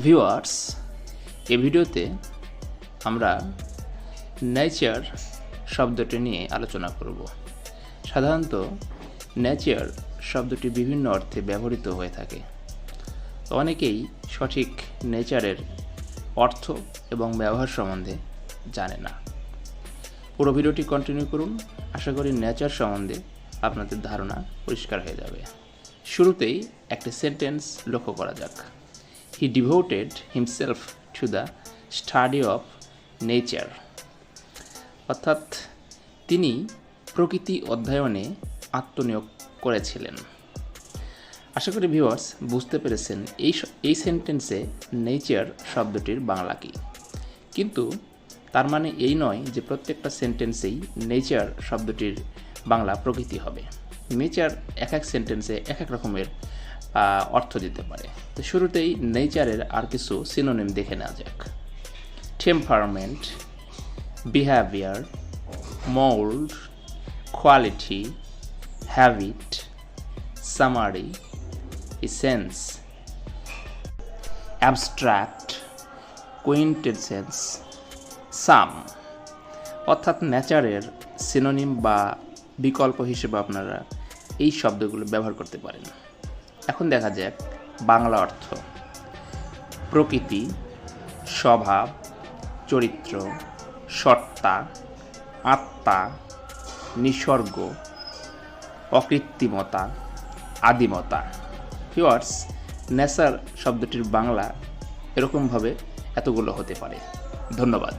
Viewers, এই ভিডিওতে আমরা নেচার শব্দটি নিয়ে আলোচনা করব। সাধারণত নেচার শব্দটি বিভিন্ন অর্থে ব্যবহৃত হয়ে থাকে। অনেকেই সঠিক নেচারের অর্থ এবং ব্যবহার সম্বন্ধে জানে না। পুরো ভিডিওটি কন্টিনিউ করুন। আশা করি নেচার সম্বন্ধে আপনাদের ধারণা পরিষ্কার হয়ে যাবে। শুরুতেই একটি সেন্টেন্স লক্ষ্য করা যাক। He devoted himself to the study of nature. অর্থাৎ তিনি প্রকৃতি অধ্যয়নে আত্মনিয়োগ করেছিলেন। আশা করি ভিউয়ার্স বুঝতে পেরেছেন এই সেন্টেন্সে নেচার শব্দটির বাংলা কী। কিন্তু তার মানে এই নয় যে প্রত্যেকটা সেন্টেন্সেই নেচার শব্দটির বাংলা প্রকৃতি হবে। নেচার এক এক সেন্টেন্সে এক এক রকমের অর্থ দিতে পারে। তো শুরুতেই নেচারের আর কিছু সিনোনিম দেখে নেওয়া যাক। Temperament, behaviour, mould, quality, habit, summary, essence, abstract, quintessence, sum. অর্থাৎ নেচারের সিনোনিম বা বিকল্প হিসেবে আপনারা এই শব্দগুলো ব্যবহার করতে পারেন। এখন দেখা যাক বাংলা অর্থ। প্রকৃতি, স্বভাব, চরিত্র, সত্তা, আত্মা, নিসর্গ, অকৃত্রিমতা, আদিমতা। ভিউয়ার্স, নেচার শব্দটির বাংলা এরকমভাবে এতগুলো হতে পারে। ধন্যবাদ।